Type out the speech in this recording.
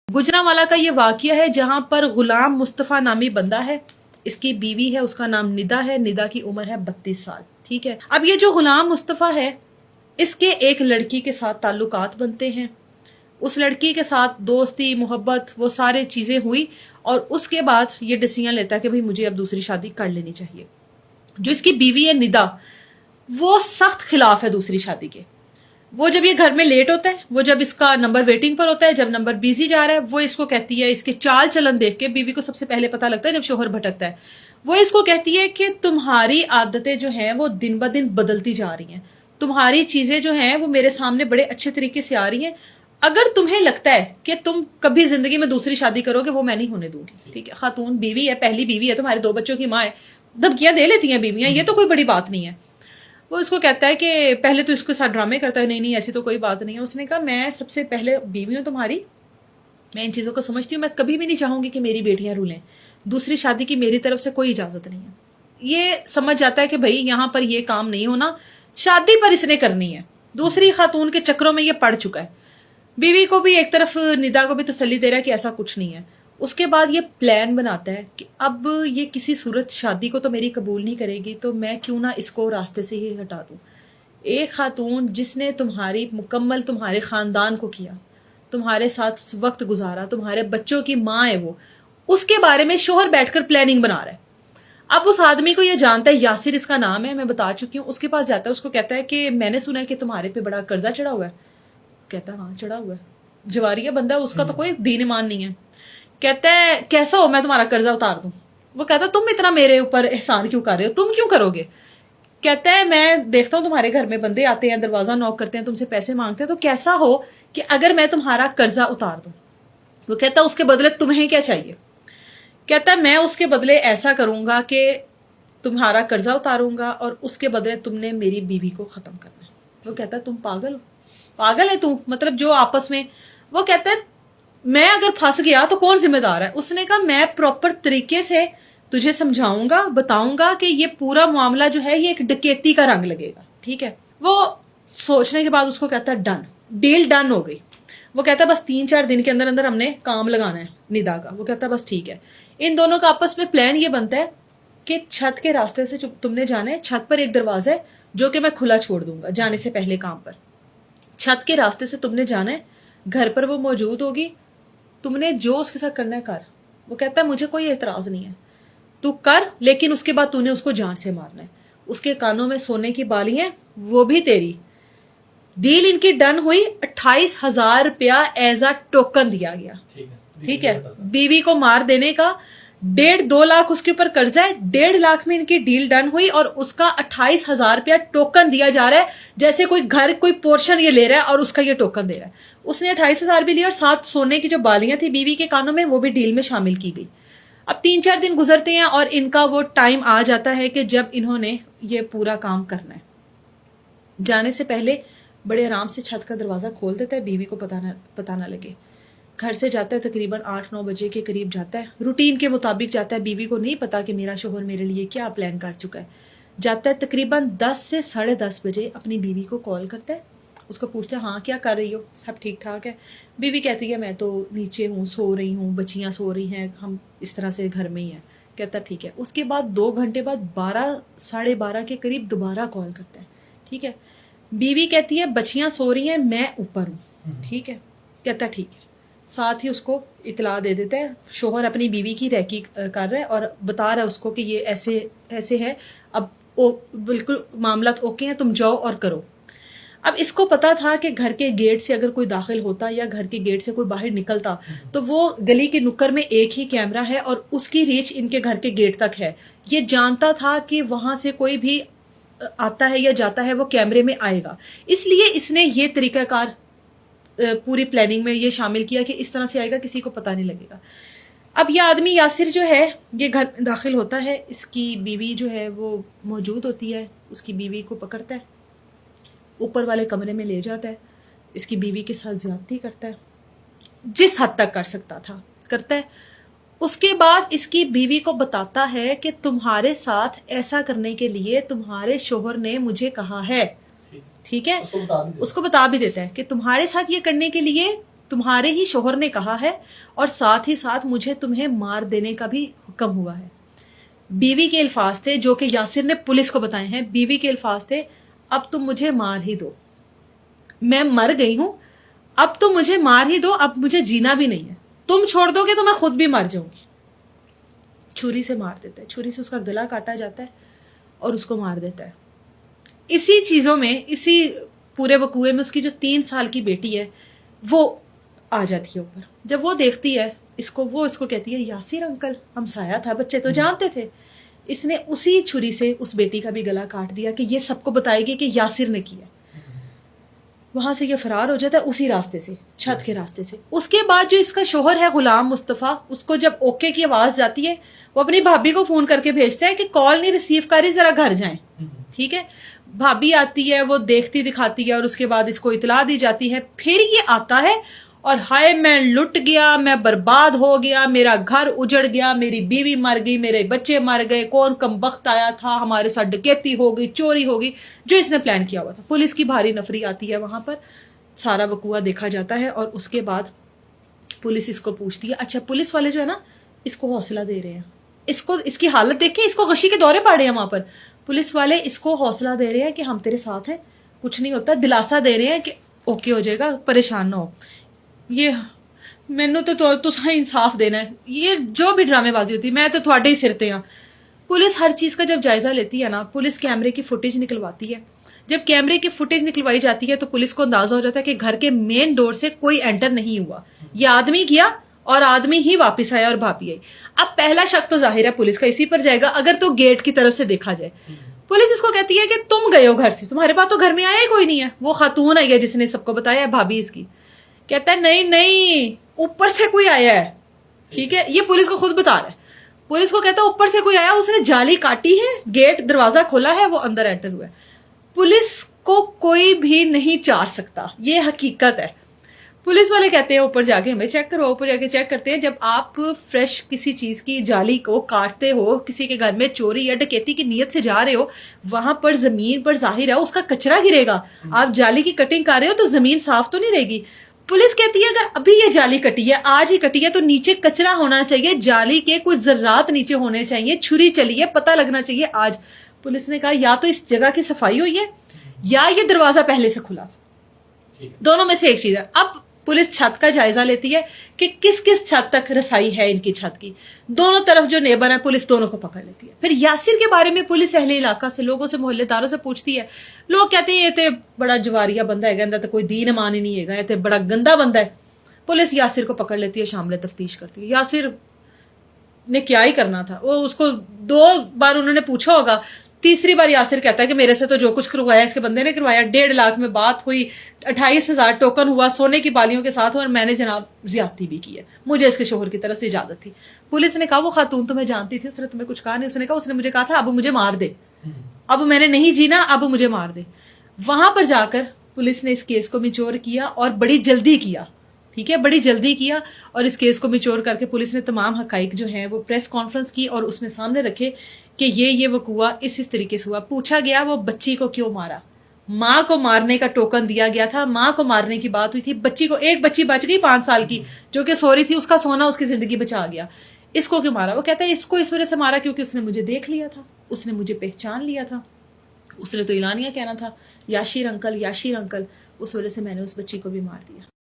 गुजरांवाला का ये वाकया है जहां पर गुलाम मुस्तफ़ा नामी बंदा है, इसकी बीवी है, उसका नाम निदा है, निदा की उम्र है 32 साल। ठीक है, अब ये जो गुलाम मुस्तफ़ा है इसके एक लड़की के साथ ताल्लुकात बनते हैं, उस लड़की के साथ दोस्ती मोहब्बत वो सारी चीज़ें हुई और उसके बाद ये डिसीजन लेता है कि भाई मुझे अब दूसरी शादी कर लेनी चाहिए। जो इसकी बीवी है निदा, वो सख्त खिलाफ है दूसरी शादी के। वो जब ये घर में लेट होता है, वो जब इसका नंबर वेटिंग पर होता है, जब नंबर बिजी जा रहा है, वो इसको कहती है, इसके चाल चलन देख के बीवी को सबसे पहले पता लगता है जब शोहर भटकता है, वो इसको कहती है कि तुम्हारी आदतें जो हैं वो दिन ब दिन बदलती जा रही हैं, तुम्हारी चीजें जो हैं वो मेरे सामने बड़े अच्छे तरीके से आ रही हैं, अगर तुम्हें लगता है कि तुम कभी जिंदगी में दूसरी शादी करोगे वो मैं नहीं होने दूंगी। ठीक है, खातून बीवी है, पहली बीवी है, तुम्हारे 2 बच्चों की माँ है, धमकियां दे लेती हैं बीवियां, ये तो कोई बड़ी बात नहीं है। वो इसको कहता है कि पहले तो इसके साथ ड्रामे करता है, नहीं नहीं ऐसी तो कोई बात नहीं है। उसने कहा मैं सबसे पहले बीवी हूँ तुम्हारी, मैं इन चीज़ों को समझती हूँ, मैं कभी भी नहीं चाहूंगी कि मेरी बेटियां रूलें, दूसरी शादी की मेरी तरफ से कोई इजाज़त नहीं है। ये समझ जाता है कि भाई यहाँ पर ये काम नहीं होना, शादी पर इसने करनी है, दूसरी खातून के चक्रों में ये पड़ चुका है। बीवी को भी एक तरफ निदा को भी तसल्ली दे रहा है कि ऐसा कुछ नहीं है। उसके बाद ये प्लान बनाता है कि अब ये किसी सूरत शादी को तो मेरी कबूल नहीं करेगी, तो मैं क्यों ना इसको रास्ते से ही हटा दूं। एक खातून जिसने तुम्हारी मुकम्मल तुम्हारे खानदान को किया, तुम्हारे साथ वक्त गुजारा, तुम्हारे बच्चों की माँ है वो, उसके बारे में शोहर बैठकर प्लानिंग बना रहा है। अब उस आदमी को ये जानता है, यासिर इसका नाम है, मैं बता चुकी हूँ, उसके पास जाता है, उसको कहता है कि मैंने सुना है कि तुम्हारे पे बड़ा कर्जा चढ़ा हुआ है। कहता है हाँ चढ़ा हुआ है, जवारिया बंदा, उसका तो कोई दीन ईमान नहीं है। कहता है कैसा हो मैं तुम्हारा कर्जा उतार दूं। वो कहता है तुम इतना मेरे ऊपर एहसान क्यों कर रहे हो, तुम क्यों करोगे। कहता है मैं देखता हूँ तुम्हारे घर में बंदे आते हैं, दरवाजा नॉक करते हैं, तुमसे पैसे मांगते हैं, तो कैसा हो कि अगर मैं तुम्हारा कर्जा उतार दूं। वो कहता है उसके बदले तुम्हें क्या चाहिए। कहता है मैं उसके बदले ऐसा करूंगा कि तुम्हारा कर्जा उतारूंगा और उसके बदले तुमने मेरी बीवी को खत्म करना है। वो कहता है तुम पागल हो, पागल है तू, मतलब जो आपस में। वो कहता है मैं अगर फंस गया तो कौन जिम्मेदार है। उसने कहा मैं प्रॉपर तरीके से तुझे समझाऊंगा, बताऊंगा कि ये पूरा मामला जो है ये एक डकैती का रंग लगेगा। ठीक है, वो सोचने के बाद उसको कहता है डन, डील डन हो गई। वो कहता है बस 3-4 दिन के अंदर अंदर हमने काम लगाना है निदा का। वो कहता है बस ठीक है। इन दोनों का आपस में प्लान ये बनता है कि छत के रास्ते से तुमने जाना है, छत पर एक दरवाजा है जो कि मैं खुला छोड़ दूंगा जाने से पहले काम पर, छत के रास्ते से तुमने जाना है, घर पर वो मौजूद होगी, तुमने जो उसके साथ करना है कर। वो कहता है मुझे कोई एतराज नहीं है, तू कर, लेकिन उसके बाद तूने उसको जान से मारना है। उसके कानों में सोने की बालियां वो भी तेरी। डील इनकी डन हुई, 28,000 रुपया एज अ टोकन दिया गया। ठीक है, बीवी को मार देने का 1.5-2 लाख उसके ऊपर कर्जा है, 1.5 लाख में इनकी डील डन हुई और उसका 28,000 रुपया टोकन दिया जा रहा है, जैसे कोई घर कोई पोर्शन ये ले रहा है और उसका ये टोकन दे रहा है। उसने 28,000 भी लिया और साथ सोने की जो बालियां थी बीवी के कानों में वो भी डील में शामिल की गई। अब 3-4 दिन गुजरते हैं और इनका वो टाइम आ जाता है कि जब इन्होंने ये पूरा काम करना है। जाने से पहले बड़े आराम से छत का दरवाजा खोल देता है, बीवी को पता ना लगे। घर से जाता है तकरीबन 8-9 बजे के करीब जाता है, रूटीन के मुताबिक जाता है, बीवी को नहीं पता कि मेरा शोहर मेरे लिए क्या प्लान कर चुका है। जाता है तकरीबन 10 से 10:30 बजे, अपनी बीवी को कॉल करता है, उसको पूछता है हाँ क्या कर रही हो, सब ठीक ठाक है। बीवी कहती है मैं तो नीचे हूँ, सो रही हूँ, बच्चियाँ सो रही हैं, हम इस तरह से घर में ही हैं। कहता ठीक है। उसके बाद 2 घंटे बाद 12-12:30 के करीब दोबारा कॉल करता है। ठीक है, बीवी कहती है बच्चियाँ सो रही हैं, मैं ऊपर हूँ। ठीक है, कहता ठीक है। साथ ही उसको इतला दे देता है, शोहर अपनी बीवी की रैकी कर रहा है और बता रहा है उसको कि ये ऐसे ऐसे है, अब बिल्कुल मामला ओके है, तुम जाओ और करो। अब इसको पता था कि घर के गेट से अगर कोई दाखिल होता या घर के गेट से कोई बाहर निकलता तो वो गली के नुक्कड़ में एक ही कैमरा है और उसकी रीच इनके घर के गेट तक है। ये जानता था कि वहां से कोई भी आता है या जाता है वो कैमरे में आएगा, इसलिए इसने ये तरीकाकार पूरी प्लानिंग में ये शामिल किया कि इस तरह से आएगा, किसी को पता नहीं लगेगा। अब ये आदमी यासिर जो है ये घर में दाखिल होता है, इसकी बीवी जो है वो मौजूद होती है, उसकी बीवी को पकड़ता है, ऊपर वाले कमरे में ले जाता है, इसकी बीवी के साथ ज्यादती करता है, जिस हद तक कर सकता था करता है। उसके बाद इसकी बीवी को बताता है कि तुम्हारे साथ ऐसा करने के लिए तुम्हारे शोहर ने मुझे कहा है। ठीक है, उसको बता भी देता है कि तुम्हारे साथ ये करने के लिए تمہارے ہی شوہر نے کہا ہے اور ساتھ ہی ساتھ مجھے تمہیں مار دینے کا بھی حکم ہوا ہے. بیوی کے الفاظ تھے جو کہ یاسر نے پولیس کو بتائے ہیں. بیوی کے الفاظ تھے اب تم مجھے مار ہی دو, میں مر گئی ہوں, اب تم مجھے مار ہی دو, اب مجھے جینا بھی نہیں ہے, تم چھوڑ دو گے تو میں خود بھی مر جاؤں گی. چھری سے مار دیتا ہے, چھری سے اس کا گلا کاٹا جاتا ہے اور اس کو مار دیتا ہے. اسی چیزوں میں, اسی پورے وقوعے میں اس کی جو 3 سال کی بیٹی ہے وہ آ جاتی ہے اوپر. جب وہ دیکھتی ہے اس کو, وہ اس کو کہتی ہے یاسر انکل, ہمسایہ تھا, بچے تو جانتے تھے. اس نے اسی چھری سے اس بیٹی کا بھی گلا کاٹ دیا کہ یہ سب کو بتائے گی کہ یاسر نے کیا. وہاں سے یہ فرار ہو جاتا ہے اسی راستے سے, چھت کے راستے سے. اس کے بعد جو اس کا شوہر ہے غلام مصطفیٰ, اس کو جب اوکے کی آواز جاتی ہے وہ اپنی بھابھی کو فون کر کے بھیجتا ہے کہ کال نہیں ریسیو کری, ذرا گھر جائیں. ٹھیک ہے, بھابھی آتی ہے, وہ دیکھتی دکھاتی ہے اور اس کے بعد اس کو اطلاع دی جاتی ہے. پھر یہ آتا ہے اور ہائے میں لٹ گیا, میں برباد ہو گیا, میرا گھر اجڑ گیا, میری بیوی مر گئی, میرے بچے مر گئے, کون کم بخت آیا تھا, ہمارے ساتھ ڈکیتی ہو گئی, چوری ہو گئی, جو اس نے پلان کیا ہوا تھا. پولیس کی بھاری نفری آتی ہے وہاں پر, سارا وقوعہ دیکھا جاتا ہے اور اس کے بعد پولیس اس کو پوچھتی ہے. اچھا پولیس والے جو ہے نا اس کو حوصلہ دے رہے ہیں, اس کو, اس کی حالت دیکھ کے اس کو غشی کے دورے پڑ رہے ہیں وہاں پر. پولیس والے اس کو حوصلہ دے رہے ہیں کہ ہم تیرے ساتھ ہیں, کچھ نہیں ہوتا, دلاسا دے رہے ہیں کہ اوکے ہو جائے گا, پریشان نہ ہو. یہ مینوں تو تساں انصاف دینا ہے, یہ جو بھی ڈرامے بازی ہوتی ہے میں تو تھوڑے ہی سرتے ہاں. پولیس ہر چیز کا جب جائزہ لیتی ہے نا, پولیس کیمرے کی فوٹیج نکلواتی ہے. جب کیمرے کی فوٹیج نکلوائی جاتی ہے تو پولیس کو اندازہ ہو جاتا ہے کہ گھر کے مین ڈور سے کوئی انٹر نہیں ہوا, یہ آدمی گیا اور آدمی ہی واپس آیا اور بھابھی آئی. اب پہلا شک تو ظاہر ہے پولیس کا اسی پر جائے گا اگر تو گیٹ کی طرف سے دیکھا جائے. پولیس اس کو کہتی ہے کہ تم گئے ہو گھر سے, تمہارے پاس تو گھر میں آیا ہی کوئی نہیں ہے. وہ خاتون آئی ہے جس نے سب کو بتایا ہے, بھابھی اس کی. کہتا ہے نہیں اوپر سے کوئی آیا ہے. ٹھیک ہے, یہ پولیس کو خود بتا رہا ہے. پولیس کو کہتا ہے اوپر سے کوئی آیا, اس نے جالی کاٹی ہے, گیٹ دروازہ کھولا ہے, وہ اندر انٹر ہوا ہے. پولیس کو کوئی بھی نہیں چار سکتا, یہ حقیقت ہے. پولیس والے کہتے ہیں اوپر جا کے ہمیں چیک کرو. اوپر جا کے چیک کرتے ہیں. جب آپ فریش کسی چیز کی جالی کو کاٹتے ہو, کسی کے گھر میں چوری یا ڈکیتی کی نیت سے جا رہے ہو, وہاں پر زمین پر ظاہر ہے اس کا کچرا گرے گا. آپ جالی کی کٹنگ کر رہے ہو تو زمین صاف تو نہیں رہے گی. پولیس کہتی ہے اگر ابھی یہ جالی کٹی ہے, آج ہی کٹی ہے, تو نیچے کچرا ہونا چاہیے, جالی کے کچھ ذرات نیچے ہونے چاہیے, چھری چلی ہے, پتہ لگنا چاہیے آج. پولیس نے کہا یا تو اس جگہ کی صفائی ہوئی ہے یا یہ دروازہ پہلے سے کھلا تھا, دونوں میں سے ایک چیز ہے. اب پولیس چھت کا جائزہ لیتی ہے کہ کس کس چھت تک رسائی ہے ان کی چھت کی. دونوں طرف جو نیبر ہیں پولیس دونوں کو پکڑ لیتی ہے. پھر یاسر کے بارے میں پولیس اہل علاقہ سے, لوگوں سے, محلے داروں سے پوچھتی ہے. لوگ کہتے ہیں یہ تے بڑا جواریہ بندہ ہے, گندا تو کوئی دین امان ہی نہیں ہے, یہ تے بڑا گندا بندہ ہے. پولیس یاسر کو پکڑ لیتی ہے, شامل تفتیش کرتی ہے. یاسر نے کیا ہی کرنا تھا, وہ اس کو 2 بار انہوں نے پوچھا ہوگا, تیسری بار یاسر کہتا ہے کہ میرے سے تو جو کچھ کروایا اس کے بندے نے کروایا. 1.5 لاکھ میں بات ہوئی, 28,000 ٹوکن ہوا, سونے کی بالیوں کے ساتھ, اور میں نے جناب زیادتی بھی کی ہے, مجھے اس کے شوہر کی طرف سے اجازت تھی. پولیس نے کہا وہ خاتون تمہیں جانتی تھی, اس نے تمہیں کچھ کہا نہیں. اس نے کہا اس نے مجھے کہا تھا اب مجھے مار دے, اب میں نے نہیں جینا, اب مجھے مار دے. وہاں پر جا کر پولیس نے اس کیس کو میچور کیا اور بڑی جلدی کیا. ٹھیک ہے, بڑی جلدی کیا اور اس کیس کو میچور کر کے پولیس نے تمام حقائق جو ہیں وہ پریس کانفرنس کی اور اس میں سامنے رکھے کہ یہ وقوعہ اس طریقے سے ہوا. پوچھا گیا وہ بچی کو کیوں مارا. ماں کو مارنے کا ٹوکن دیا گیا تھا, ماں کو مارنے کی بات ہوئی تھی, بچی کو, ایک بچی بچ گئی 5 سال کی جو کہ سو رہی تھی, اس کا سونا اس کی زندگی بچا گیا. اس کو کیوں مارا؟ وہ کہتا ہے اس کو اس وجہ سے مارا کیونکہ اس نے مجھے دیکھ لیا تھا, اس نے مجھے پہچان لیا تھا, اس نے تو اعلانیہ کہنا تھا یاشر انکل یاشر انکل, اس وجہ سے میں نے اس بچی کو بھی مار دیا.